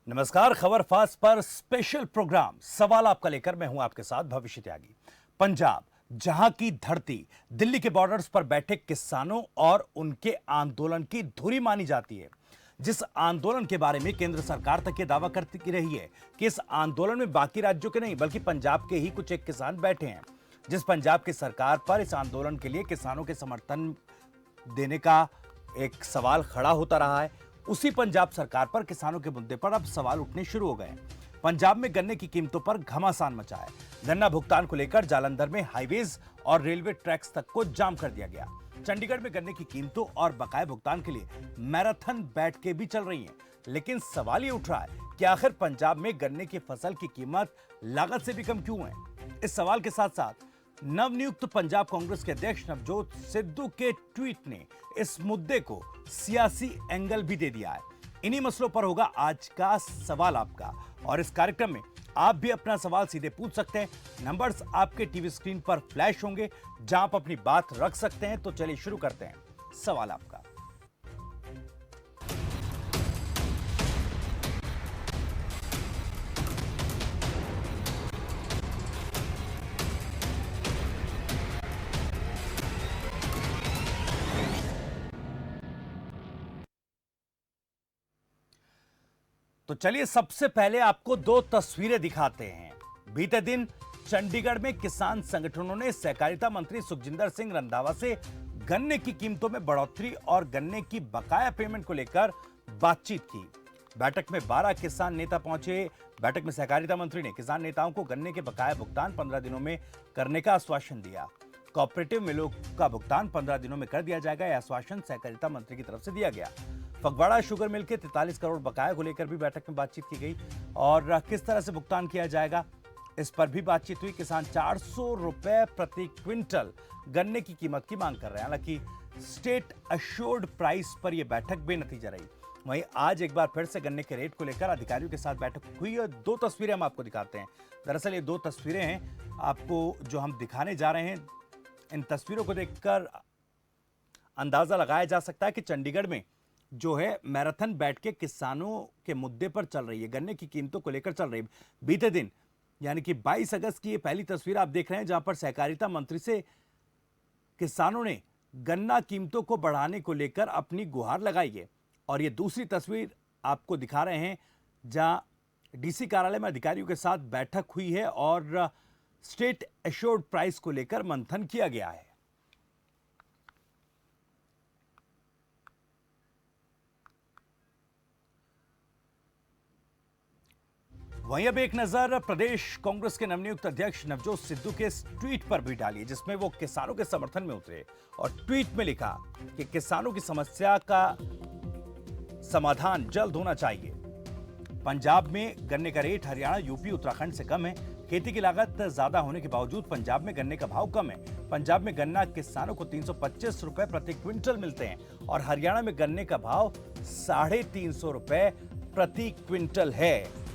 नमस्कार। खबर फास्ट पर स्पेशल प्रोग्राम सवाल आपका लेकर मैं हूं आपके साथ भविष्य त्यागी। पंजाब, जहां की धरती दिल्ली के बॉर्डर्स पर बैठे किसानों और उनके आंदोलन की धुरी मानी जाती है, जिस आंदोलन के बारे में केंद्र सरकार तक ये दावा करती रही है कि इस आंदोलन में बाकी राज्यों के नहीं बल्कि पंजाब के ही कुछ एक किसान बैठे हैं। जिस पंजाब की सरकार पर इस आंदोलन के लिए किसानों के समर्थन देने का एक सवाल खड़ा होता रहा है, उसी पंजाब सरकार पर किसानों के मुद्दे पर अब सवाल उठने शुरू हो गए। पंजाब में गन्ने की कीमतों पर घमासान मचा है। गन्ना भुगतान को लेकर जालंधर में हाईवेज और रेलवे ट्रैक्स तक को जाम कर दिया गया। चंडीगढ़ में गन्ने की कीमतों और बकाया भुगतान के लिए मैराथन बैठकें भी चल रही हैं। लेकिन सवाल ये उठ रहा है कि आखिर पंजाब में गन्ने की फसल की कीमत लागत से भी कम क्यों है। इस सवाल के साथ साथ नवनियुक्त पंजाब कांग्रेस के अध्यक्ष नवजोत सिद्धू के ट्वीट ने इस मुद्दे को सियासी एंगल भी दे दिया है। इन्हीं मसलों पर होगा आज का सवाल आपका, और इस कार्यक्रम में आप भी अपना सवाल सीधे पूछ सकते हैं। नंबर्स आपके टीवी स्क्रीन पर फ्लैश होंगे जहां आप अपनी बात रख सकते हैं। तो चलिए शुरू करते हैं सवाल आपका। तो चलिए सबसे पहले आपको दो तस्वीरें दिखाते हैं। बीते दिन चंडीगढ़ में किसान संगठनों ने सहकारिता मंत्री सुखजिंदर सिंह रंधावा से गन्ने की कीमतों में बढ़ोतरी और गन्ने की बकाया पेमेंट को लेकर बातचीत की। बैठक में 12 किसान नेता पहुंचे। बैठक में सहकारिता मंत्री ने किसान नेताओं को गन्ने के बकाया भुगतान 15 दिनों में करने का आश्वासन दिया। कोऑपरेटिव मिलों का भुगतान 15 दिनों में कर दिया जाएगा, यह आश्वासन सहकारिता मंत्री की तरफ से दिया गया। फगवाड़ा शुगर मिल के 43 करोड़ बकाया को लेकर भी बैठक में बातचीत की गई और किस तरह से भुगतान किया जाएगा इस पर भी बातचीत हुई। किसान 400 रुपए प्रति क्विंटल गन्ने की कीमत की मांग कर रहे हैं। हालांकि स्टेट अश्योर्ड प्राइस पर यह बैठक बेनतीजा रही। वहीं आज एक बार फिर से गन्ने के रेट को लेकर अधिकारियों के साथ बैठक हुई और दो तस्वीरें हम आपको दिखाते हैं। दरअसल ये दो तस्वीरें हैं आपको जो हम दिखाने जा रहे हैं। इन तस्वीरों को देखकर अंदाजा लगाया जा सकता है कि चंडीगढ़ में जो है मैराथन बैठ के किसानों के मुद्दे पर चल रही है, गन्ने की कीमतों को लेकर चल रही है। बीते दिन यानी कि 22 अगस्त की ये पहली तस्वीर आप देख रहे हैं जहां पर सहकारिता मंत्री से किसानों ने गन्ना कीमतों को बढ़ाने को लेकर अपनी गुहार लगाई है। और ये दूसरी तस्वीर आपको दिखा रहे हैं जहां डीसी कार्यालय में अधिकारियों के साथ बैठक हुई है और स्टेट एश्योर्ड प्राइस को लेकर मंथन किया गया है। वहीं अब एक नजर प्रदेश कांग्रेस के नवनियुक्त अध्यक्ष नवजोत सिद्धू के ट्वीट पर भी डाली, जिसमें वो किसानों के समर्थन में उतरे और ट्वीट में लिखा कि किसानों की समस्या का समाधान जल्द होना चाहिए। पंजाब में गन्ने का रेट हरियाणा, यूपी, उत्तराखंड से कम है। खेती की लागत ज्यादा होने के बावजूद पंजाब में गन्ने का भाव कम है। पंजाब में गन्ना किसानों को 325 रुपए प्रति क्विंटल मिलते हैं और हरियाणा में गन्ने का भाव 350 रुपए प्रति क्विंटल है।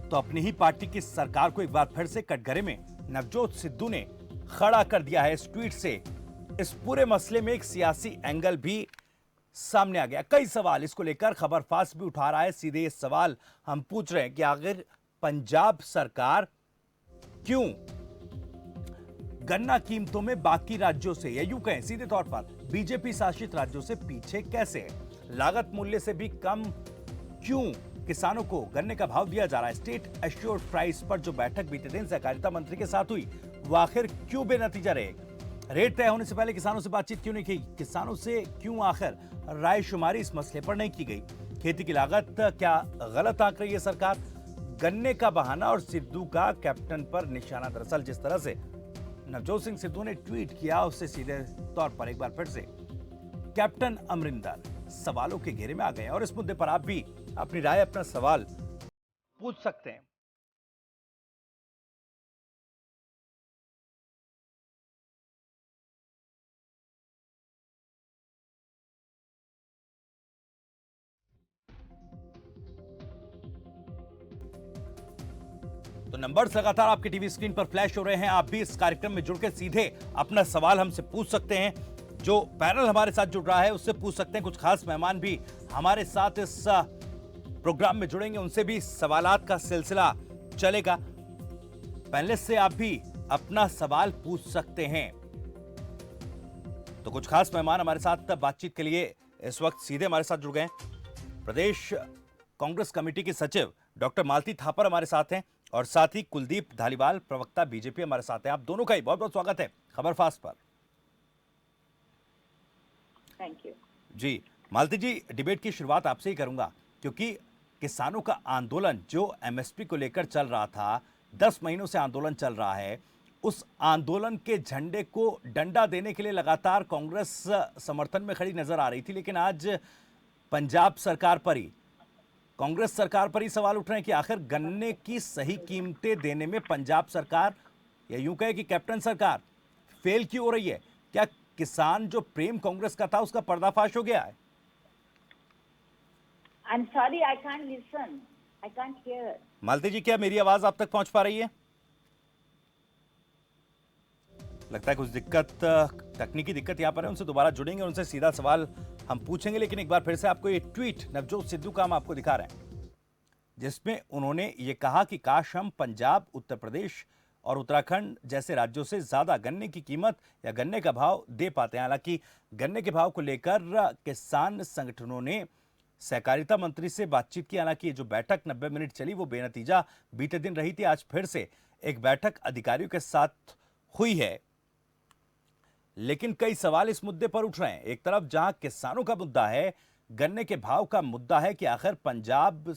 तो अपनी ही पार्टी की सरकार को एक बार फिर से कटघरे में नवजोत सिद्धू ने खड़ा कर दिया है। इस ट्वीट से इस पूरे मसले में एक सियासी एंगल भी सामने आ गया। कई सवाल इसको लेकर खबर फास्ट भी उठा रहा है। सीधे ये सवाल हम पूछ रहे हैं कि आखिर पंजाब सरकार क्यों गन्ना कीमतों में बाकी राज्यों से या यूं कहें सीधे तौर पर बीजेपी शासित राज्यों से पीछे कैसे है। लागत मूल्य से भी कम क्यों किसानों को गन्ने का भाव दिया जा रहा है। स्टेट एश्योर्ड प्राइस पर जो बैठक बीते दिन सहकारिता मंत्री के साथ हुई वो आखिर क्यों बेनतीजा रहे। रेट तय होने से पहले किसानों से बातचीत क्यों नहीं की। किसानों से क्यों आखिर रायशुमारी इस मसले पर नहीं की गई। खेती की लागत क्या गलत आंक रही है सरकार। गन्ने का बहाना और सिद्धू का कैप्टन पर निशाना। दरअसल जिस तरह से नवजोत सिंह सिद्धू ने ट्वीट किया उससे सीधे तौर पर एक बार फिर से कैप्टन अमरिंदर सवालों के घेरे में आ गए और इस मुद्दे पर आप भी अपनी राय, अपना सवाल पूछ सकते हैं। तो नंबर्स लगातार आपके टीवी स्क्रीन पर फ्लैश हो रहे हैं। आप भी इस कार्यक्रम में जुड़कर सीधे अपना सवाल हमसे पूछ सकते हैं। जो पैनल हमारे साथ जुड़ रहा है उससे पूछ सकते हैं। कुछ खास मेहमान भी हमारे साथ इस प्रोग्राम में जुड़ेंगे, उनसे भी सवालात का सिलसिला चलेगा। पैनलिस्ट से आप भी अपना सवाल पूछ सकते हैं। तो कुछ खास मेहमान हमारे साथ बातचीत के लिए इस वक्त सीधे हमारे साथ जुड़ गए हैं। प्रदेश कांग्रेस कमेटी के सचिव डॉक्टर मालती थापर हमारे साथ हैं और साथ ही कुलदीप धालीवाल प्रवक्ता बीजेपी हमारे साथ हैं। आप दोनों का ही बहुत बहुत स्वागत है खबर फास्ट पर। Thank you ji Malti ji, debate की शुरुआत आपसे ही करूंगा, क्योंकि किसानों का आंदोलन जो एमएसपी को लेकर चल रहा था, 10 महीनों से आंदोलन चल रहा है, उस आंदोलन के झंडे को डंडा देने के लिए लगातार कांग्रेस समर्थन में खड़ी नजर आ रही थी। लेकिन आज पंजाब सरकार पर ही, कांग्रेस सरकार पर ही सवाल उठ रहे हैं कि आखिर गन्ने की सही कीमतें देने में पंजाब सरकार, या यूं कहे कि कैप्टन सरकार, फेल क्यों हो रही है? क्या किसान जो प्रेम कांग्रेस का था उसका पर्दाफाश हो गया है? I'm sorry, I can't listen. I can't hear. मालती जी, क्या मेरी आवाज आप तक पहुंच पा रही है? लगता है कुछ दिक्कत, तकनीकी दिक्कत यहां पर है। उनसे दोबारा जुड़ेंगे, उनसे सीधा सवाल हम पूछेंगे। लेकिन एक बार फिर से आपको ये ट्वीट नवजोत सिद्धू का हम आपको दिखा रहे हैं, जिसमें उन्होंने ये कहा कि काश हम पंजाब, उत्तर प्रदेश और उत्तराखंड जैसे राज्यों से ज्यादा गन्ने की कीमत या गन्ने का भाव दे पाते हैं। हालांकि गन्ने के भाव को लेकर किसान संगठनों ने सहकारिता मंत्री से बातचीत की। हालांकि ये जो बैठक 90 मिनट चली वो बेनतीजा बीते दिन रही थी। आज फिर से एक बैठक अधिकारियों के साथ हुई है, लेकिन कई सवाल इस मुद्दे पर उठ रहे हैं। एक तरफ जहां किसानों का मुद्दा है, गन्ने के भाव का मुद्दा है कि आखिर पंजाब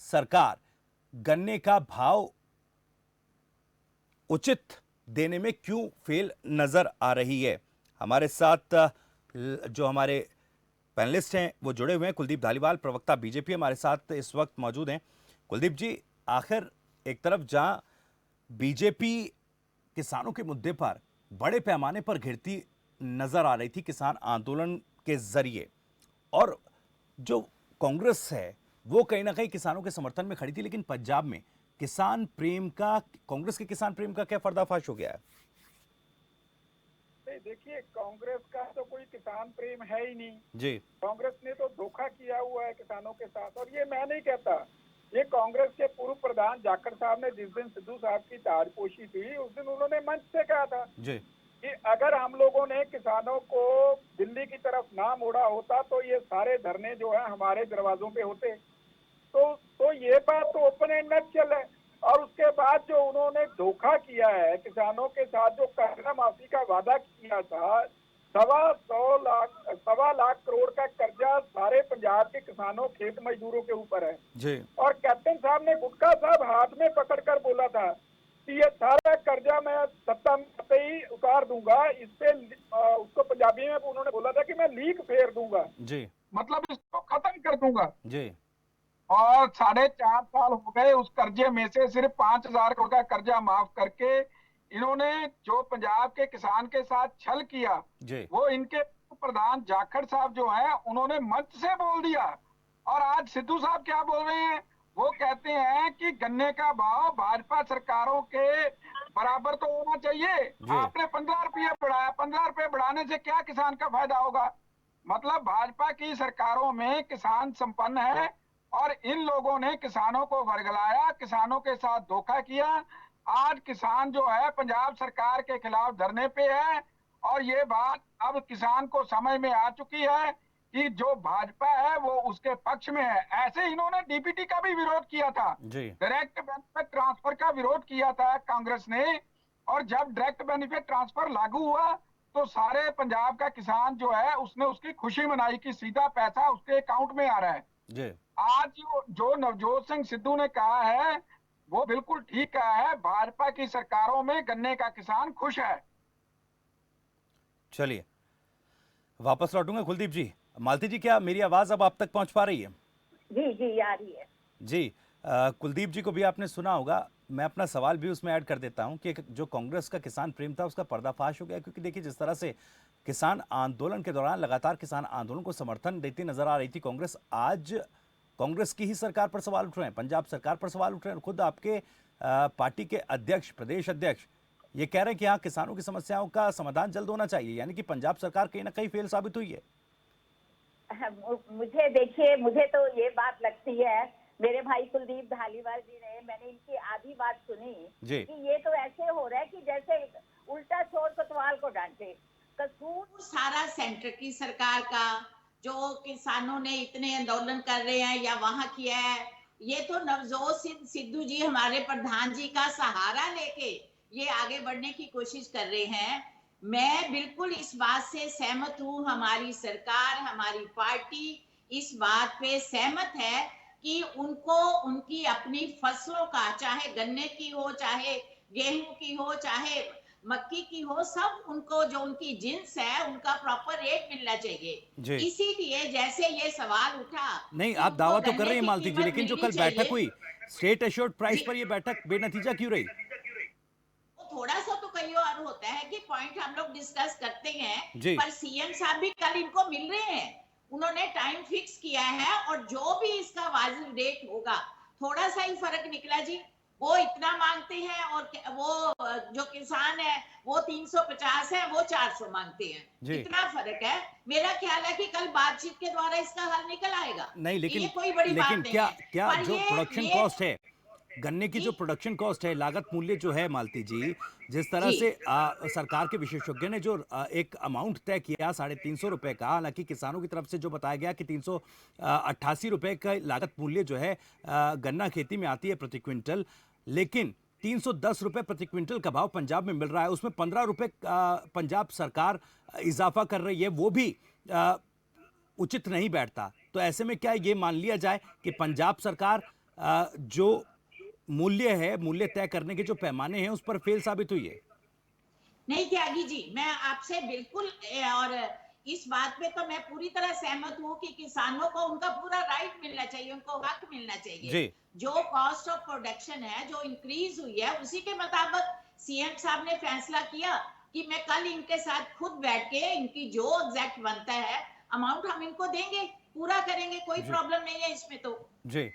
सरकार गन्ने का भाव उचित देने में क्यों फेल नजर आ रही है। हमारे साथ जो हमारे पैनलिस्ट हैं वो जुड़े हुए हैं। कुलदीप धालीवाल प्रवक्ता बीजेपी हमारे साथ इस वक्त मौजूद हैं। कुलदीप जी, आखिर एक तरफ जहां बीजेपी किसानों के मुद्दे पर बड़े पैमाने पर घिरती नजर आ रही थी किसान आंदोलन के जरिए, और जो कांग्रेस है वो कहीं ना कहीं किसानों के समर्थन में खड़ी थी, लेकिन पंजाब में किसान प्रेम का, कांग्रेस के किसान प्रेम का क्या पर्दाफाश हो गया है? देखिए, कांग्रेस का तो कोई किसान प्रेम है ही नहीं जी। कांग्रेस ने तो धोखा किया हुआ है किसानों के साथ। और ये मैं नहीं कहता, ये कांग्रेस के पूर्व प्रधान जाखड़ साहब ने जिस दिन सिद्धू साहब की ताजपोशी थी उस दिन उन्होंने मंच से कहा था जी कि अगर हम लोगों ने किसानों को दिल्ली की तरफ ना मोड़ा होता तो ये सारे धरने जो है हमारे दरवाजों पे होते। तो ये बात तो ओपन एंड चल है। और उसके बाद जो उन्होंने धोखा किया है किसानों के साथ, जो कर्जा माफी का वादा किया था, 1.25 लाख करोड़ का कर्जा सारे पंजाब के किसानों, खेत मजदूरों के ऊपर है जी। और कैप्टन साहब ने गुटका साहब हाथ में पकड़कर बोला था कि ये सारा कर्जा मैं सत्ता में आते ही उतार दूंगा। इस पे उसको पंजाबी में उन्होंने बोला था कि मैं लीक फेर दूंगा जी, मतलब इसको खत्म कर दूंगा जी। और 4.5 साल हो गए, उस कर्जे में से सिर्फ 5,000 करोड़ का कर्जा माफ करके इन्होंने जो पंजाब के किसान के साथ छल किया जी। वो इनके प्रधान जाखड़ साहब जो हैं उन्होंने मंच से बोल दिया। और आज सिद्धू साहब क्या बोल रहे हैं, वो कहते हैं कि गन्ने का भाव भाजपा सरकारों के बराबर तो होना चाहिए। आपने 15 रुपये बढ़ाया, 15 रुपये बढ़ाने से क्या किसान का फायदा होगा? मतलब भाजपा की सरकारों में किसान संपन्न है और इन लोगों ने किसानों को वर्गलाया, किसानों के साथ धोखा किया। आज किसान जो है पंजाब सरकार के खिलाफ धरने पे है और ये बात अब किसान को समझ में आ चुकी है कि जो भाजपा है वो उसके पक्ष में है। ऐसे इन्होंने डीबीटी का भी विरोध किया था, डायरेक्ट बेनिफिट ट्रांसफर का विरोध किया था कांग्रेस ने। और जब डायरेक्ट बेनिफिट ट्रांसफर लागू हुआ तो सारे पंजाब का किसान जो है उसने उसकी खुशी मनाई कि सीधा पैसा उसके अकाउंट में आ रहा है जी। आज जो नवजोत सिंह सिद्धू ने कहा है वो बिल्कुल ठीक कहा है, भाजपा की सरकारों में गन्ने का किसान खुश है। चलिए वापस लौटूंगा। कुलदीप जी, मालती जी, क्या मेरी आवाज अब आप तक पहुंच पा रही है? जी जी आ रही है जी। कुलदीप जी को भी आपने सुना होगा, मैं अपना सवाल भी उसमें ऐड कर देता हूं कि जो कांग्रेस का किसान प्रेम था उसका पर्दाफाश हो गया। क्योंकि देखिए, जिस तरह से किसान आंदोलन के दौरान लगातार किसान आंदोलन को समर्थन देती नजर आ रही थी कांग्रेस, आज कांग्रेस की ही सरकार पर सवाल उठ रहे हैं, पंजाब सरकार पर सवाल उठ रहे हैं। खुद आपके पार्टी के अध्यक्ष, प्रदेश अध्यक्ष ये कह रहे हैं कि हाँ, किसानों की समस्याओं का समाधान जल्द होना चाहिए, यानी कि पंजाब सरकार कहीं ना कहीं फेल साबित हुई है। मुझे देखिए, मुझे तो ये बात लगती है, मेरे भाई कुलदीप धालीवाल जी ने, मैंने इनकी आधी बात सुनी जी। कि ये तो ऐसे हो रहा है कि जैसे उल्टा चोर कोतवाल को डांटे। कसूर सारा सेंटर की सरकार का, जो किसानों ने इतने आंदोलन कर रहे हैं या वहां किया है, ये तो नवजोत सिद्धू जी हमारे प्रधान जी का सहारा लेके ये आगे बढ़ने की कोशिश कर रहे हैं। मैं बिल्कुल इस बात से सहमत हूं, हमारी सरकार, हमारी पार्टी इस बात पे सहमत है कि उनको उनकी अपनी फसलों का, चाहे गन्ने की हो, चाहे गेहूं की हो, चाहे मक्की की हो, सब उनको जो उनकी जिन्स है उनका प्रॉपर रेट मिलना चाहिए। इसीलिए जैसे ये सवाल उठा, नहीं, आप दावा तो कर रहे हैं मालती जी, लेकिन जो कल बैठक हुई स्टेट एश्योर्ड प्राइस पर, ये बैठक बेनतीजा क्यों रही? थोड़ा सा तो कई और होता है कि पॉइंट हम लोग डिस्कस करते हैं, जी। पर सीएम साहब भी कल इनको मिल रहे हैं, उन्होंने टाइम फिक्स किया है और जो भी इसका वाजिब रेट होगा, थोड़ा सा ही फर्क निकला जी, वो इतना मांगते हैं और वो जो किसान है वो 350 है, वो 400 मांगते हैं, इतना फर्क है। मेरा ख्याल है कि कल बातचीत के द्वारा इसका हल निकल आएगा। नहीं, लेकिन ये कोई बड़ी बात नहीं क्या है। क्या पर जो प्रोडक्शन कॉस्ट है, गन्ने की जो जी। प्रोडक्शन कॉस्ट है, लागत मूल्य जो है मालती जी, जिस तरह से सरकार के विशेषज्ञ ने जो एक अमाउंट तय किया 350 रुपए का, हालांकि किसानों की तरफ से जो बताया गया कि 388 रुपए का लागत मूल्य जो है गन्ना खेती में आती है प्रति क्विंटल, लेकिन 310 रुपए प्रति क्विंटल का भाव पंजाब में मिल रहा है, उसमें 15 रुपए पंजाब सरकार इजाफा कर रही है, वो भी उचित नहीं बैठता। तो ऐसे में क्या ये मान लिया जाए कि पंजाब सरकार जो मूल्य है, मूल्य तय करने के जो पैमाने हैं, उस पर फेल साबित हुई है? नहीं त्यागी जी, मैं आपसे बिल्कुल और इस बात पे तो मैं पूरी तरह सहमत हूँ कि किसानों को उनका पूरा राइट मिलना चाहिए, उनको हक मिलना चाहिए जी। जो कॉस्ट ऑफ प्रोडक्शन है, जो इंक्रीज हुई है, उसी के मुताबिक सीएम साहब ने फैसला किया कि मैं कल इनके साथ खुद बैठ के इनकी जो एग्जैक्ट बनता है अमाउंट हम इनको देंगे, पूरा करेंगे, कोई प्रॉब्लम नहीं है इसमें तो जी।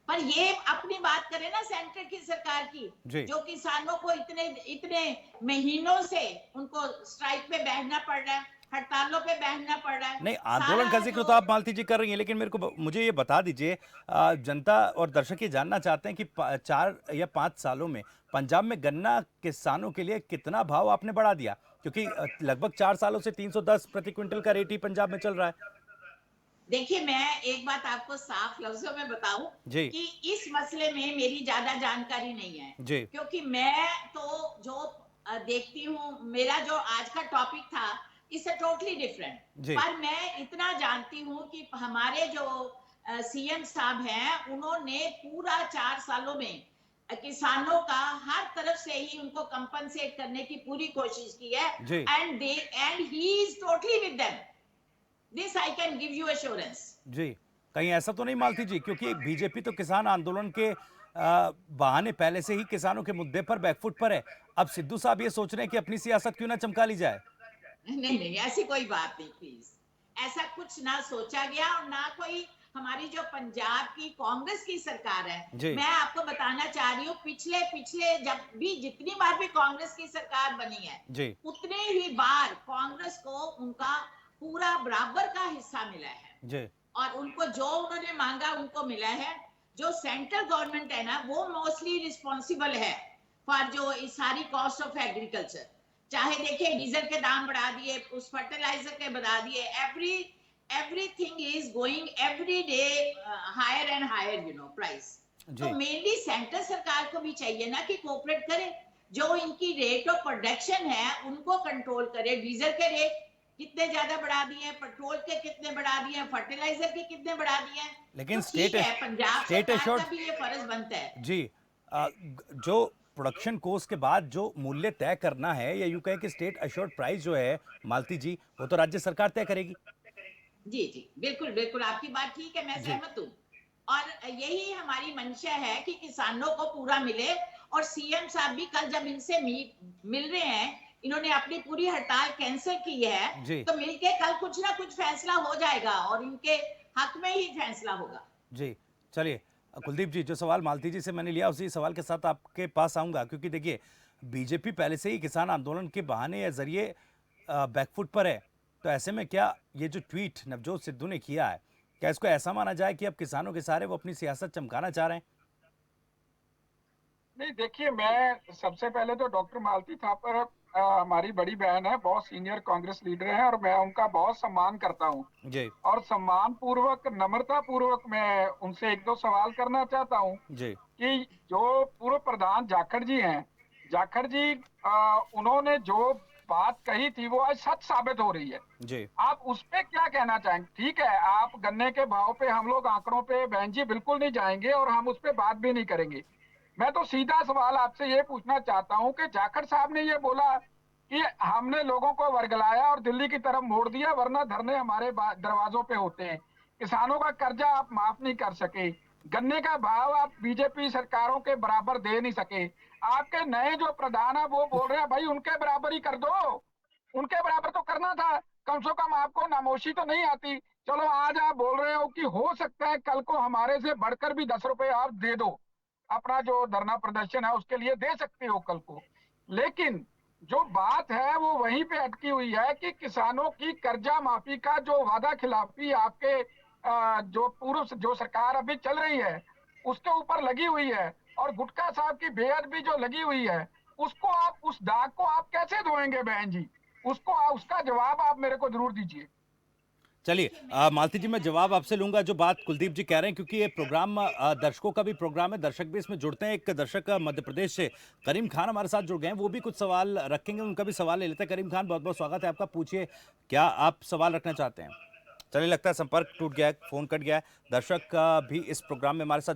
पर ये अपनी बात करें ना सेंटर की सरकार की, जो किसानों को इतने महीनों से उनको स्ट्राइक पे बैठना पड़ रहा है, हड़तालों पे बैठना पड़ रहा है। नहीं, आंदोलन का जिक्र तो आप मालती जी कर रही हैं, लेकिन मुझे ये बता दीजिए, जनता और दर्शक ये जानना चाहते हैं कि 4 या 5 सालों में पंजाब में गन्ना किसानों के लिए कितना भाव आपने बढ़ा दिया? क्योंकि लगभग 4 सालों से 310 प्रति क्विंटल का रेट ही पंजाब में चल रहा है। देखिए, मैं एक बात आपको साफ लफ्जों में बताऊं कि इस मसले में मेरी ज्यादा जानकारी नहीं है, क्योंकि मैं तो जो देखती हूँ, मेरा जो आज का टॉपिक था इससे टोटली डिफरेंट। पर मैं इतना जानती हूँ कि हमारे जो सीएम साहब हैं, उन्होंने पूरा 4 सालों में किसानों का हर तरफ से ही उनको कंपनसेट करने की पूरी कोशिश की है, and he is totally with them. This I can give you assurance. जी, कहीं ऐसा तो नहीं मालती जी, क्योंकि बीजेपी तो किसान आंदोलन के बहाने पहले से ही किसानों के मुद्दे पर बैकफुट पर है। अब सिद्धू साहब ये सोच रहे हैं कि अपनी सियासत क्यों ना चमका ली जाए? नहीं, ऐसी कोई बात नहीं, प्लीज। ऐसा कुछ ना सोचा गया और ना कोई हमारी जो पंजाब की कांग्रेस की सरकार है। मैं आपको बताना चाह रही हूँ, पिछले जब भी जितनी बार भी कांग्रेस की सरकार बनी है, उतने ही बार कांग्रेस को उनका पूरा बराबर का हिस्सा मिला है और उनको जो उन्होंने मांगा उनको मिला है। जो सेंट्रल गवर्नमेंट है ना, वो मोस्टली रिस्पॉन्सिबल है फॉर जो इस सारी कॉस्ट ऑफ एग्रीकल्चर। चाहे देखिए डीजल के दाम बढ़ा दिए, उस फर्टिलाइजर के बढ़ा दिए, everything is going every day higher and higher, price. तो मेनली सेंट्रल सरकार को भी चाहिए ना कि कोऑपरेट करे, जो इनकी रेट ऑफ प्रोडक्शन है उनको कंट्रोल करे। डीजल के रेट कितने ज्यादा बढ़ा दिए हैं, पेट्रोल के कितने बढ़ा दिए हैं, फर्टिलाइजर के कितने बढ़ा दिए हैं। लेकिन तो पंजाब सरकार का भी ये फर्ज बनता है जी। जो प्रोडक्शन कोस्ट के बाद जो मूल्य तय करना है, या यूं कहे कि स्टेट एश्योर्ड प्राइस जो है मालती जी, वो तो राज्य सरकार तय करेगी। जी, बिल्कुल आपकी बात ठीक है, मैं सहमत हूँ और यही हमारी मंशा है कि किसानों को पूरा मिले। और सीएम साहब भी कल जब इनसे मिल रहे हैं, इन्होंने अपनी पूरी हड़ताल कैंसिल की है, तो मिलके कल कुछ ना कुछ फैसला हो जाएगा और इनके हक में ही फैसला होगा। जी, चलिए कुलदीप जी, जो सवाल मालती जी से मैंने लिया उसी सवाल के साथ आपके पास आऊंगा, क्योंकि देखिए बीजेपी पहले से ही किसान आंदोलन के बहाने या जरिए बैकफुट पर है, तो ऐसे में क्या ये जो ट्वीट नवजोत सिद्धू ने किया है, क्या इसको ऐसा माना जाए कि अब किसानों के सहारे वो अपनी सियासत चमकाना चाह रहे हैं? नहीं, देखिए, मैं सबसे पहले तो डॉक्टर मालती थापर हमारी बड़ी बहन है, बहुत सीनियर कांग्रेस लीडर हैं, और मैं उनका बहुत सम्मान करता हूं। जी और सम्मान पूर्वक, नम्रता पूर्वक मैं उनसे एक दो सवाल करना चाहता हूं जी कि जो पूर्व प्रधान जाखड़ जी हैं, जाखड़ जी उन्होंने जो बात कही थी वो आज सच साबित हो रही है। जी आप उस पे क्या कहना चाहेंगे? ठीक है, आप गन्ने के भाव पे, हम लोग आंकड़ों पे बहन जी बिल्कुल नहीं जाएंगे और हम उस पे बात भी नहीं करेंगे। मैं तो सीधा सवाल आपसे ये पूछना चाहता हूं कि जाखड़ साहब ने ये बोला कि हमने लोगों को वर्गलाया और दिल्ली की तरफ मोड़ दिया, वरना धरने हमारे दरवाजों पे होते हैं। किसानों का कर्जा आप माफ नहीं कर सके, गन्ने का भाव आप बीजेपी सरकारों के बराबर दे नहीं सके। आपके नए जो प्रधान है वो बोल रहे हैं भाई उनके बराबर ही कर दो, उनके बराबर तो करना था, कम से कम आपको नामोशी तो नहीं आती। चलो, आज आप बोल रहे हो कि हो सकता है कल को हमारे से बढ़कर भी 10 रुपए आप दे दो, अपना जो धरना प्रदर्शन है उसके लिए दे सकते हो कल को। लेकिन जो बात है वो वहीं पे अटकी हुई है कि किसानों की कर्जा माफी का जो वादा खिलाफी आपके जो पूर्व जो सरकार अभी चल रही है उसके ऊपर लगी हुई है, और गुटखा साहब की बेअदबी जो लगी हुई है, उसको आप, उस दाग को आप कैसे धोएंगे बहन जी? उसको उसका जवाब आप मेरे को जरूर दीजिए। चलिए, मालती जी, मैं जवाब आपसे लूंगा जो बात कुलदीप जी कह रहे हैं, क्योंकि ये प्रोग्राम दर्शकों का भी प्रोग्राम है, दर्शक भी इसमें जुड़ते हैं। एक दर्शक मध्य प्रदेश से करीम खान हमारे साथ जुड़ गए हैं, वो भी कुछ सवाल रखेंगे, उनका भी सवाल ले लेते हैं। करीम खान, बहुत बहुत स्वागत है आपका, पूछिए क्या आप सवाल रखना चाहते हैं? चलिए, लगता है संपर्क टूट गया है, फोन कट गया है। दर्शक भी इस प्रोग्राम में हमारे साथ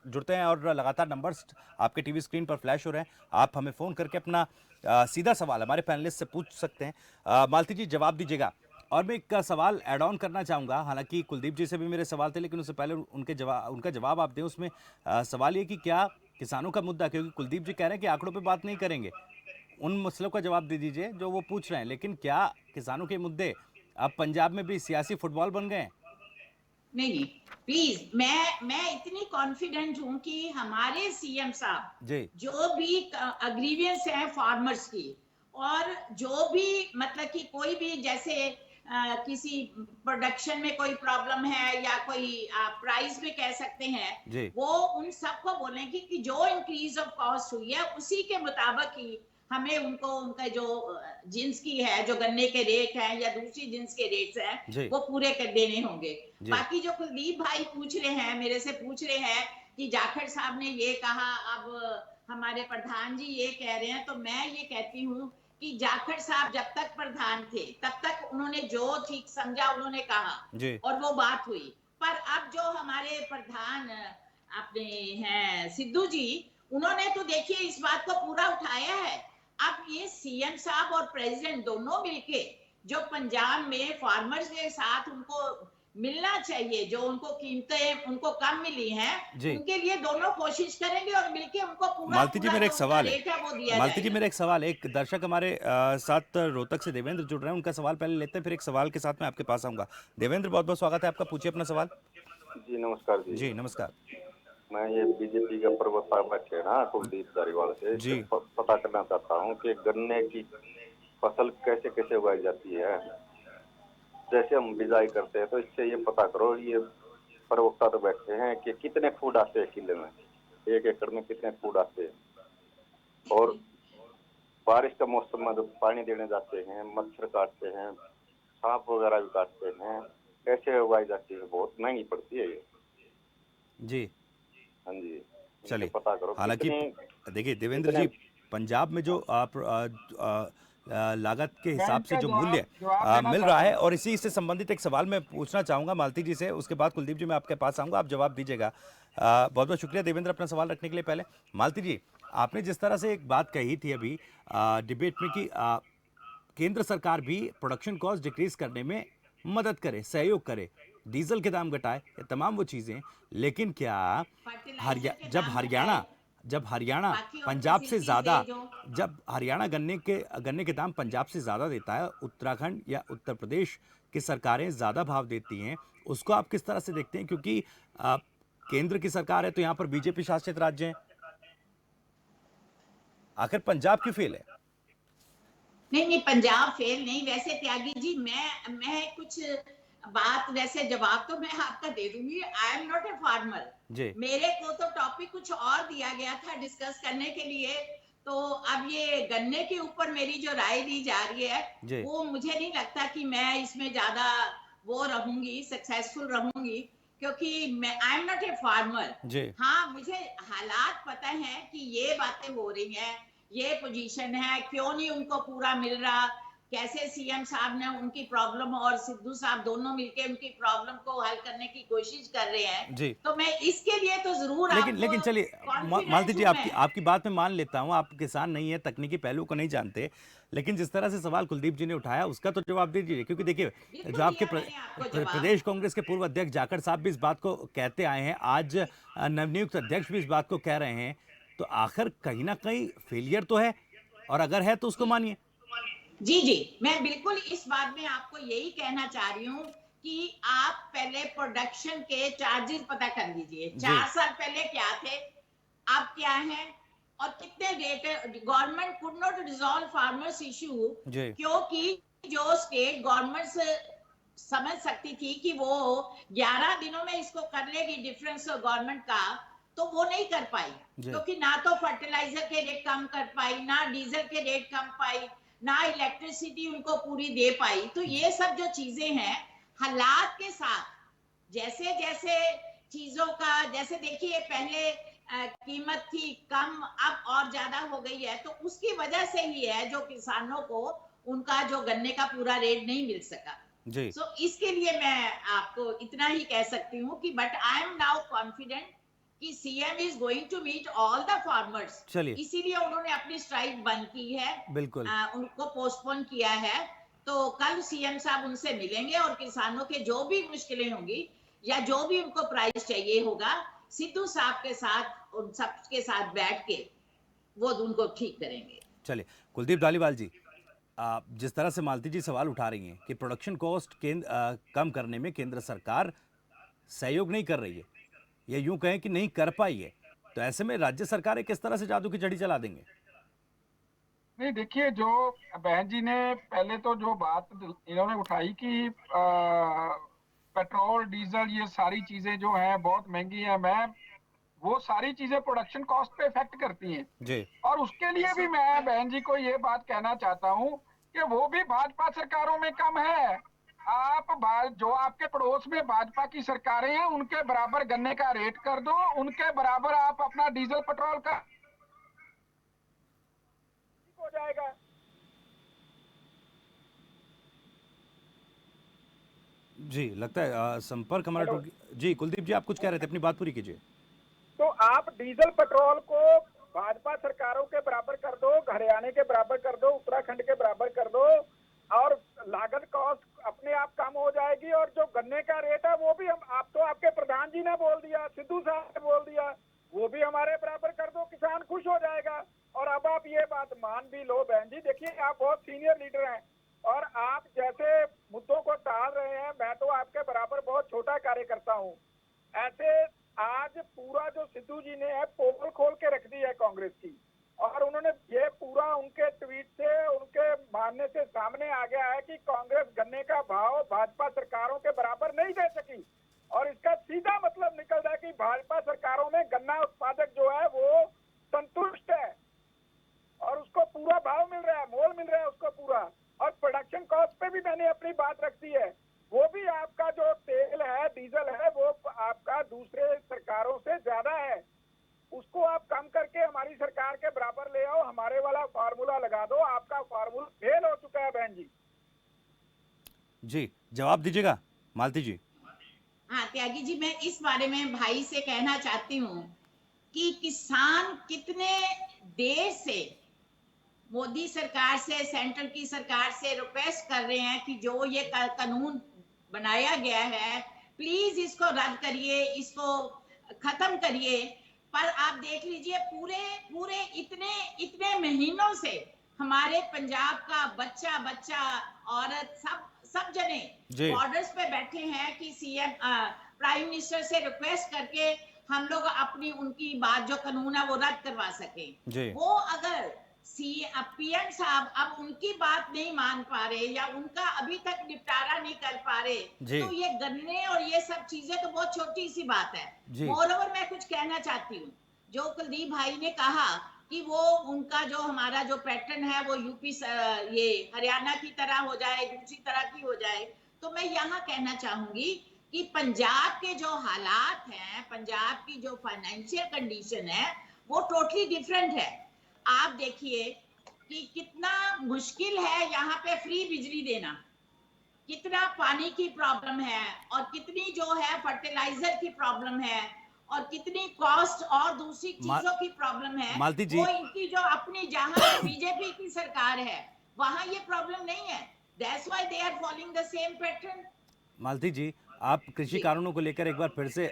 जुड़ते हैं और लगातार नंबर्स आपके टीवी स्क्रीन पर फ्लैश हो रहे हैं। आप हमें फोन करके अपना सीधा सवाल हमारे पैनलिस्ट से पूछ सकते हैं। मालती जी, जवाब दीजिएगा। और मैं एक सवाल ऐड ऑन करना चाहूँगा, हालांकि कुलदीप जी से भी मेरे सवाल थे, लेकिन उससे पहले उनका जवाब आप दें। उसमें सवाल ये कि क्या किसानों का मुद्दा, क्योंकि कुलदीप जी कह रहे हैं कि आंकड़ों पे बात नहीं करेंगे, उन मसलों का जवाब दे दीजिए जो वो पूछ रहे हैं, लेकिन क्या किसानों के मुद्दे अब पंजाब में भी सियासी फुटबॉल बन गए हैं? नहीं, प्लीज, मैं इतनी कॉन्फिडेंट हूं कि हमारे सीएम साहब जी जो भी अग्रीवियंस है फार्मर्स की, और जो भी मतलब कि कोई भी जैसे किसी प्रोडक्शन में कोई प्रॉब्लम है या कोई प्राइस में कह सकते हैं, वो उन सबको बोलेंगे कि जो इंक्रीज ऑफ कॉस्ट हुई है उसी के मुताबिक ही हमें उनको उनका जो जिन्स की है, जो गन्ने के रेट है या दूसरी जिन्स के रेट्स हैं, वो पूरे कर देने होंगे। बाकी जो कुलदीप भाई पूछ रहे हैं, मेरे से पूछ रहे हैं कि जाखड़ साहब ने ये कहा, अब हमारे प्रधान जी ये कह रहे हैं, तो मैं ये कहती हूँ कि जाखड़ साहब जब तक प्रधान थे तब तक उन्होंने जो ठीक समझा उन्होंने कहा और वो बात हुई। पर अब जो हमारे प्रधान अपने हैं सिद्धू जी, उन्होंने तो देखिए इस बात को पूरा उठाया है। अब ये सीएम साहब और प्रेसिडेंट दोनों मिलके जो पंजाब में फार्मर्स के साथ उनको मिलना चाहिए, जो उनको कीमतें उनको कम मिली हैं, उनके लिए दोनों कोशिश करेंगे और मिलके उनको पूरा मालती जी, मेरा एक सवाल है, मालती जी, जाएगा। मेरा एक सवाल है। एक दर्शक हमारे साथ रोहतक से देवेंद्र जुड़ रहे हैं, उनका सवाल पहले लेते हैं, फिर एक सवाल के साथ मैं आपके पास आऊंगा। देवेंद्र, बहुत बहुत स्वागत है आपका, पूछिए अपना सवाल। जी नमस्कार जी। जी नमस्कार। मैं ये बीजेपी के प्रवक्ता बैठे ना कुलदीप धारीवाल से जी पता करना चाहता हूँ कि गन्ने की फसल कैसे कैसे उगाई जाती है। जैसे हम बिजाई करते हैं तो इससे ये पता करो, ये प्रवक्ता तो बैठे हैं कि कितने फूड आते हैं किले में, 1 एकड़ में कितने फूड आते हैं, और बारिश का मौसम में जब पानी देने जाते हैं मच्छर काटते हैं, सांप वगैरह भी काटते हैं, कैसे उगाई जाती है? बहुत महंगी पड़ती है ये। जी हाँ जी, चलिए, पता करो। हालांकि देखिए देवेंद्र जी, पंजाब में जो लागत के हिसाब से जो मूल्य मिल रहा है, और इसी से संबंधित एक सवाल मैं पूछना चाहूंगा मालती जी से, उसके बाद कुलदीप जी मैं आपके पास आऊंगा, आप जवाब दीजिएगा। बहुत बहुत शुक्रिया देवेंद्र अपना सवाल रखने के लिए। पहले मालती जी, आपने जिस तरह से एक बात कही थी अभी डिबेट में कि केंद्र सरकार भी प्रोडक्शन कॉस्ट डिक्रीज करने में मदद करे, सहयोग करे, डीजल के दाम घटाए, ये तमाम वो चीजें, लेकिन क्या जब हरियाणा पंजाब से ज्यादा, जब हरियाणा गन्ने के दाम पंजाब से ज्यादा देता है, उत्तराखंड या उत्तर प्रदेश की सरकारें ज्यादा भाव देती हैं, उसको आप किस तरह से देखते हैं? क्योंकि केंद्र की सरकार है तो यहाँ पर बीजेपी शासित राज्य हैं। आखिर पंजाब क्यों फेल है? नहीं, पंजाब फेल नहीं। वैसे त्यागी जी, मैं कुछ बात, वैसे जवाब तो मैं आपका दे दूंगी। I am not a farmer जी मेरे को तो टॉपिक कुछ और दिया गया था डिस्कस करने के लिए। तो अब ये गन्ने के ऊपर मेरी जो राय दी जा रही है, जी वो मुझे नहीं लगता कि मैं इसमें ज्यादा वो रहूंगी, सक्सेसफुल रहूंगी, क्योंकि मैं I am not a farmer. जी हाँ, मुझे हालात पता है कि ये बातें हो रही हैं, ये पोजीशन है, क्यों नहीं उनको पूरा मिल रहा, कैसे सीएम साहब ने उनकी प्रॉब्लम और सिद्धू साहब दोनों मिलकर उनकी प्रॉब्लम को हल करने की कोशिश कर रहे हैं। जी। तो मैं इसके लिए तो जरूर लेकिन आपको चलिए, मालती कॉन्फिडेंट जी, हूं आपकी मैं। आपकी बात में मान लेता हूं, आप किसान नहीं है, तकनीकी पहलू को नहीं जानते, लेकिन जिस तरह से सवाल कुलदीप जी ने उठाया उसका तो जवाब दे दीजिए। क्योंकि देखिए, जो बिल्कुल आपके दिया मैंने आपको जवाब। प्रदेश कांग्रेस के पूर्व अध्यक्ष जाखड़ साहब भी इस बात को कहते आए हैं, आज नवनियुक्त अध्यक्ष भी इस बात को कह रहे हैं, तो आखिर कहीं ना कहीं फेलियर तो है, और अगर है तो उसको मानिए। जी जी, मैं बिल्कुल इस बात में आपको यही कहना चाह रही हूँ कि आप पहले प्रोडक्शन के चार्जेस पता कर लीजिए। जी 4 साल पहले क्या थे, अब क्या है, और कितने रेट है। Government could not resolve farmers issue, जी क्योंकि जो स्टेट गवर्नमेंट समझ सकती थी कि वो 11 दिनों में इसको कर लेगी डिफरेंस गवर्नमेंट का, तो वो नहीं कर पाई, जी क्योंकि ना तो फर्टिलाइजर के रेट कम कर पाई, ना डीजल के रेट कम पाई, ना इलेक्ट्रिसिटी उनको पूरी दे पाई। तो ये सब जो चीजें हैं, हालात के साथ जैसे जैसे चीजों का, जैसे देखिए पहले कीमत थी कम, अब और ज्यादा हो गई है, तो उसकी वजह से ही है जो किसानों को उनका जो गन्ने का पूरा रेट नहीं मिल सका। जी इसके लिए मैं आपको इतना ही कह सकती हूँ कि but I am now confident कि CM is going to meet all the farmers. चलिए, इसीलिए उन्होंने अपनी स्ट्राइक बंद की है, बिल्कुल। उनको पोस्टपोन किया है। तो कल सीएम साहब उनसे मिलेंगे और किसानों के जो भी मुश्किलें होंगी या जो भी उनको प्राइस चाहिए होगा, सिद्धू साहब के साथ, उन सबके साथ बैठ के वो उनको ठीक करेंगे। चलिए, कुलदीप धालीवाल जी, जिस तरह से मालती जी सवाल उठा रही हैं कि प्रोडक्शन कॉस्ट कम करने में केंद्र सरकार सहयोग नहीं कर रही है, या यूं कहें कि नहीं कर पाई है, तो ऐसे में राज्य सरकारें किस तरह से जादू की छड़ी चला देंगे? नहीं, देखिए, जो बहन जी ने पहले तो जो बात इन्होंने उठाई कि पेट्रोल डीजल ये सारी चीजें जो हैं बहुत महंगी है, मैं वो सारी चीजें प्रोडक्शन कॉस्ट पे इफेक्ट करती हैं जी और उसके लिए भी मैं बहन जी को ये बात कहना चाहता हूँ कि वो भी भाजपा सरकारों में कम है। आप जो आपके पड़ोस में भाजपा की सरकारें हैं उनके बराबर गन्ने का रेट कर दो, उनके बराबर आप अपना डीजल पेट्रोल का हो जाएगा। जी, लगता है संपर्क हमारा टूट गया। जी कुलदीप जी, आप कुछ कह रहे थे, अपनी बात पूरी कीजिए। तो आप डीजल पेट्रोल को भाजपा सरकारों के बराबर कर दो, हरियाणा के बराबर कर दो, उत्तराखंड के बराबर कर दो, और लागत कॉस्ट अपने आप कम हो जाएगी। और जो गन्ने का रेट है वो भी आप तो आपके प्रधान जी ने बोल दिया, सिद्धू साहब ने बोल दिया, वो भी हमारे बराबर कर दो, किसान खुश हो जाएगा। और अब आप ये बात मान भी लो बहन जी, देखिए आप बहुत सीनियर लीडर हैं और आप जैसे मुद्दों को टाल रहे हैं, मैं तो आपके बराबर बहुत छोटा कार्यकर्ता हूँ। ऐसे आज पूरा जो सिद्धू जी ने है पोल खोल के रख दी है कांग्रेस की, और उन्होंने ये पूरा उनके ट्वीट से, उनके मानने से सामने आ गया है कि कांग्रेस गन्ने का भाव भाजपा सरकारों के बराबर नहीं दे सकी। और इसका सीधा मतलब निकल रहा है कि भाजपा सरकारों में गन्ना उत्पादक जो है वो संतुष्ट है और उसको पूरा भाव मिल रहा है, मोल मिल रहा है उसको पूरा। और प्रोडक्शन कॉस्ट पे भी मैंने अपनी बात रख दी है, वो भी आपका जो तेल है, डीजल है, वो आपका दूसरे सरकारों से ज्यादा है, उसको आप कम करके हमारी सरकार के बराबर ले आओ, हमारे वाला फार्मूला लगा दो। आपका फार्मूला फेल हो चुका है बहन जी। जी, जवाब दीजिएगा मालती जी। हाँ त्यागी जी, मैं इस बारे में भाई से कहना चाहती हूँ कि किसान कितने देर से मोदी सरकार से, सेंट्रल की सरकार से रिक्वेस्ट कर रहे हैं कि जो ये कानून बनाया गया है प्लीज इसको रद्द करिए, इसको खत्म करिए। पर आप देख लीजिए पूरे इतने महीनों से हमारे पंजाब का बच्चा बच्चा, औरत, सब जने बॉर्डर्स पे बैठे हैं कि सीएम प्राइम मिनिस्टर से रिक्वेस्ट करके हम लोग अपनी उनकी बात जो कानून है वो रद्द करवा सके। वो अगर पीएम साहब अब उनकी बात नहीं मान पा रहे या उनका अभी तक निपटारा नहीं कर पा रहे, तो ये गन्ने और ये सब चीजें तो बहुत छोटी सी बात है। मोरओवर मैं कुछ कहना चाहती हूँ, जो कुलदीप भाई ने कहा कि वो उनका जो हमारा जो पैटर्न है वो यूपी ये हरियाणा की तरह हो जाए, दूसरी तरह की हो जाए, तो मैं यहाँ कहना चाहूंगी कि पंजाब के जो हालात हैं, पंजाब की जो फाइनेंशियल कंडीशन है वो टोटली डिफरेंट है। आप देखिए कि कितना मुश्किल है यहाँ पे फ्री बिजली देना, कितना पानी की प्रॉब्लम है और कितनी जो है फर्टिलाइजर की प्रॉब्लम है और कितनी कॉस्ट और दूसरी चीजों की प्रॉब्लम है। मालती जी, वो इनकी जो अपनी जहां बीजेपी की सरकार है वहां ये प्रॉब्लम नहीं है। That's why they are following the same pattern. Malti ji, आप कृषि कानूनों को लेकर एक बार फिर से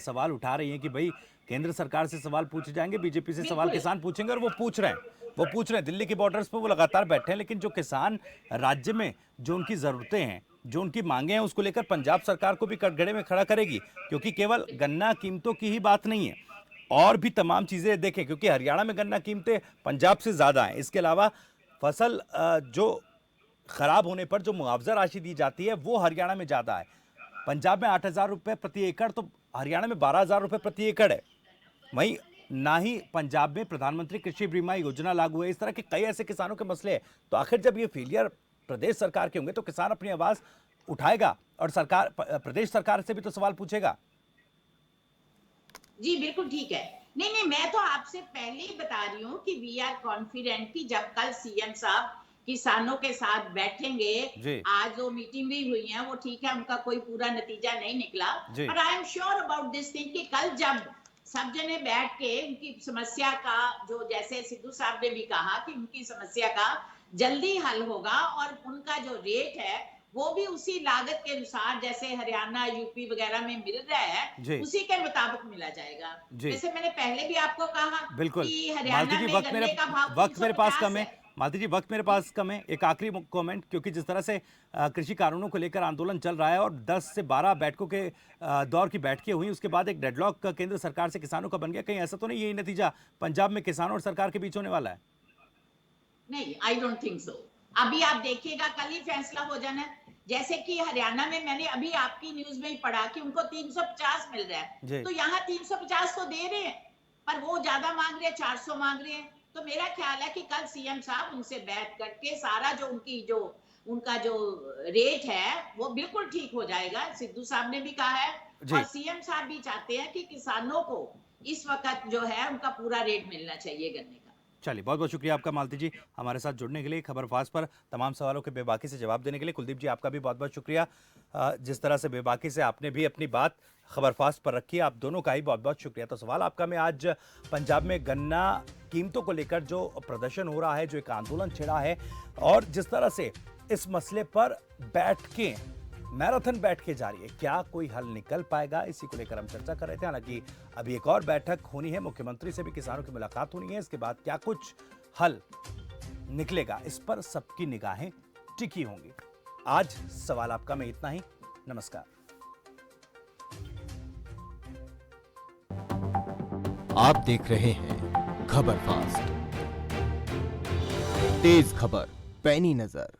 सवाल उठा रही हैं कि भाई केंद्र सरकार से सवाल पूछे जाएंगे, बीजेपी से सवाल किसान पूछेंगे, और वो पूछ रहे हैं। दिल्ली के बॉर्डर्स पे वो लगातार बैठे हैं, लेकिन जो किसान राज्य में जो उनकी जरूरतें हैं, जो उनकी मांगे हैं, उसको लेकर पंजाब सरकार को भी कटघरे में खड़ा करेगी, क्योंकि केवल गन्ना कीमतों की ही बात नहीं है, और भी तमाम चीजें देखें, क्योंकि हरियाणा में गन्ना कीमतें पंजाब से ज्यादा हैं। इसके अलावा फसल जो खराब होने पर जो मुआवजा राशि दी जाती है वो हरियाणा में ज्यादा है। पंजाब में 8,000 रुपए प्रति एकड़ तो हरियाणा में 12,000 रुपए प्रति एकड़ है। वहीं ना ही पंजाब में प्रधानमंत्री कृषि बीमा योजना लागू है। इस तरह के कई ऐसे किसानों के मसले हैं। तो आखिर जब ये फेलियर प्रदेश सरकार के होंगे तो किसान अपनी आवाज उठाएगा और सरकार, प्रदेश सरकार से भी तो सवाल पूछेगा। जी बिल्कुल ठीक है। नहीं, मैं तो आपसे पहले ही बता रही हूँ कि वी आर कॉन्फिडेंट कि जब कल सीएम साहब किसानों के साथ बैठेंगे, आज जो मीटिंग भी हुई है वो ठीक है, उनका कोई पूरा नतीजा नहीं निकला, पर I am sure about this thing कि कल जब सब जने बैठ के उनकी समस्या का, जो जैसे सिद्धू साहब ने भी कहा कि उनकी समस्या का जल्दी हल होगा और उनका जो रेट है वो भी उसी लागत के अनुसार जैसे हरियाणा यूपी वगैरह में मिल रहा है उसी के मुताबिक मिला जाएगा। जैसे मैंने पहले भी आपको कहा बिल्कुल कि हरियाणा में गन्ने का भाव वक्त मेरे पास कम है। मालती जी, वक्त मेरे पास कम है। एक आखिरी कमेंट, क्योंकि जिस तरह से कृषि कानूनों को लेकर आंदोलन चल रहा है और 10 से 12 बैठकों के दौर की बैठकें हुई, उसके बाद एक डेडलॉक केंद्र सरकार से किसानों का बन गया, कहीं ऐसा तो नहीं यही नतीजा पंजाब में किसानों और सरकार के बीच होने वाला है? नहीं, आई डोंट थिंक सो। अभी आप देखिएगा कल ही फैसला हो जाना है। जैसे कि हरियाणा में मैंने अभी आपकी न्यूज में ही पढ़ा कि उनको 350 मिल रहा है, तो यहाँ 350 तो दे रहे हैं, पर वो ज्यादा मांग रहे हैं, 400 मांग रहे हैं। तो मेरा ख्याल है कि कल सीएम साहब उनसे बैठ करके सारा जो उनका जो रेट है वो बिल्कुल ठीक हो जाएगा। सिद्धू साहब ने भी कहा है और सीएम साहब भी चाहते हैं कि किसानों को इस वक्त जो है उनका पूरा रेट मिलना चाहिए गन्ने का। चलिए, बहुत बहुत शुक्रिया आपका मालती जी, हमारे साथ जुड़ने के लिए, खबर फास्ट पर तमाम सवालों के बेबाकी से जवाब देने के लिए। कुलदीप जी, आपका भी बहुत बहुत शुक्रिया, जिस तरह से बेबाकी से आपने भी अपनी बात खबर फास्ट पर रखी, आप दोनों का ही बहुत बहुत शुक्रिया। तो सवाल आपका मैं आज पंजाब में गन्ना कीमतों को लेकर जो प्रदर्शन हो रहा है, जो एक आंदोलन छिड़ा है, और जिस तरह से इस मसले पर मैराथन बैठ के जा रही है, क्या कोई हल निकल पाएगा, इसी को लेकर हम चर्चा कर रहे थे। हालांकि अभी एक और बैठक होनी है, मुख्यमंत्री से भी किसानों की मुलाकात होनी है, इसके बाद क्या कुछ हल निकलेगा इस पर सबकी निगाहें टिकी होंगी। आज सवाल आपका में इतना ही। नमस्कार। आप देख रहे हैं खबर फास्ट, तेज खबर, पैनी नजर।